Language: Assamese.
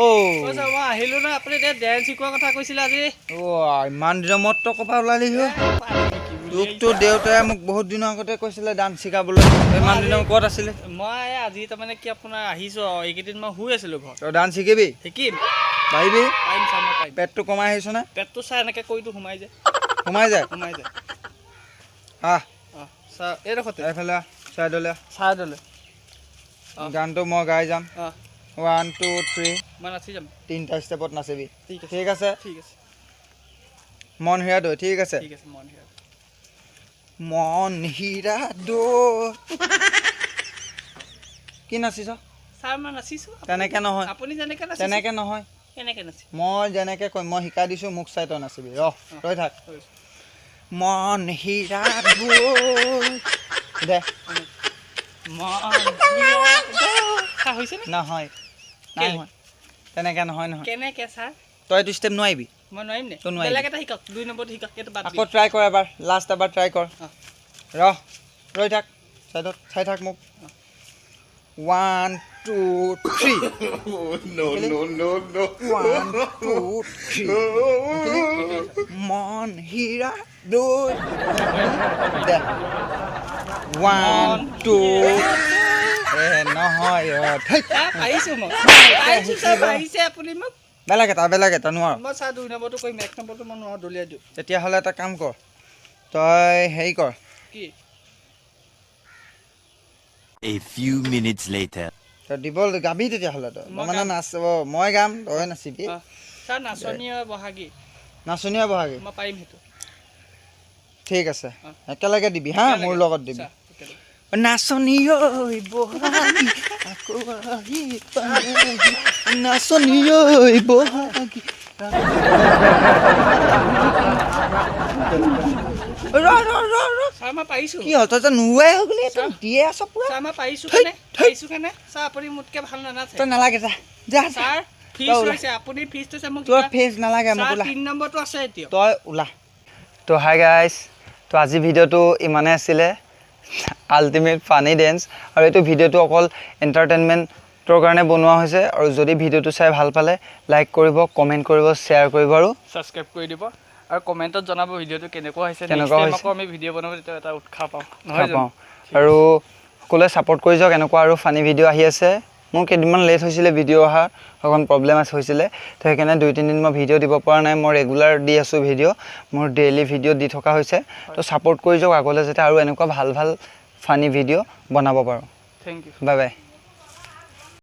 ও মই আহিলো না আপুনি ডেন্স শিকোৱাৰ কথা কৈছিল আজি ও ইমান দিনৰ মত তো কপা ওলালি হে তোকতো দেউতাই মোক বহুত দিনৰ আগতে কৈছিলে ডান্স শিকাবলৈ ইমান দিনৰ ক'ত আছিলে মই আজি তাৰমানে কি আপোনাৰ আহিছো এইকেইদিন মই শুই আছিলো ঘৰত তই ডান্স শিকিবি শিকিম পাৰিবি পাৰিম চাম পাৰিম পেটটো কমাই আহিছ না পেটটো চাই এনেকৈ কৈতো সোমাই যায় আহ চাহ এইডোখৰতে এইফালে চাইডলৈ চাইডলৈ গানটো মই গাই যাম 1 2 3 মই নাচি যাম 3টা ষ্টেপত নাচিবি ঠিক আছে মন হীৰা দৈ ঠিক আছে মন হীৰা দৈ কি নাচিছ ছাৰ মই নাচিছো তেনেকৈ নহয় আপুনি যেনেকৈ নাচিছে তেনেকৈ নহয় কেনেকৈ নাচি মই যেনেকৈ কম মই শিকাই দিছোঁ মোক চাই তই নাচিবি ৰৈ থাক মন হীৰা দৈ দে নহয় তেনেকৈ নহয় কেনেকৈ ছাৰ তই এইটো ষ্টেপ নোৱাৰিবি মই নোৱাৰিম নে তই নোৱাৰিবি বেলেগ এটা শিকক 2 নম্বৰটো শিকক এইটো বাদ আকৌ ট্ৰাই কৰ এবাৰ লাষ্ট এবাৰ ট্ৰাই কৰ ৰৈ থাক চাইডত চাই থাক মোক 1 2 3 no 1 2 3 মন হীৰা দৈ দে 1 2 নহয় পাৰিছো মই পাৰিছে আপুনি মোক বেলেগ এটা নোৱাৰ মই ছাৰ 2 নম্বৰটো কৰিম 1 নম্বৰটো মই নোৱাৰো দলিয়াই দিওঁ তেতিয়াহ'লে এটা কাম কৰ তই হেৰি কৰ কি A few minutes later তই দিব গাবি তেতিয়াহ'লে তই মানে নাচিব মই গাম তই নাচিবি ছাৰ নাচনী বহাগী নাচনী বহাগী মই পাৰিম সেইটো ঠিক আছে একেলগে দিবি হা মোৰ লগত দিবি নাচনী ঐ বহাগী আকৌ আহি নাচনী ঐ বহাগী ছাৰ মই পাৰিছো কি হ'ল তই যে নোৱাই হৈ গ'লি তই দিয়ে আছ পুৰা ছাৰ মই পাৰিছো কেনে ছাৰ আপুনি মোতকৈ ভাল নানাচে তই নালাগে যা ছাৰ ফিজ লৈছে আপুনি ফিজ লৈছে মোক তোৰ ফিজ নালাগে মোক ওলা 3 নম্বৰটো আছে এতিয়া তই ওলা তো হাই গাইজ তো আজি ভিডিঅ'টো ইমানেই আছিলে আল্টিমেট ফানি ডেন্স আৰু এইটো ভিডিঅ'টো অকল এণ্টাৰটেইনমেণ্টৰ কাৰণে বনোৱা হৈছে আৰু যদি ভিডিঅ'টো চাই ভাল পালে লাইক কৰিব কমেণ্ট কৰিব শ্বেয়াৰ কৰিব আৰু ছাবস্ক্ৰাইব কৰি দিব আৰু কমেণ্টত জনাব ভিডিঅ'টো কেনেকুৱা হৈছে আকৌ আমি ভিডিঅ' বনাব তেতিয়া এটা উৎসাহ পাওঁ নহয় জানো আৰু সকলোৱে ছাপোৰ্ট কৰি যাওক এনেকুৱা আৰু ফানি ভিডিঅ' আহি আছে মোৰ কেইদিনমান লেট হৈছিলে ভিডিঅ' অহা অকণ প্ৰব্লেম হৈছিলে তো সেইকাৰণে 2-3 দিন মই ভিডিঅ' দিব পৰা নাই মই ৰেগুলাৰ দি আছোঁ ভিডিঅ' মোৰ ডেইলি ভিডিঅ' দি থকা হৈছে তো ছাপোৰ্ট কৰি যাওক আগলৈ যাতে আৰু এনেকুৱা ভাল ফানি ভিডিঅ' বনাব পাৰোঁ থেংক ইউ বাই বাই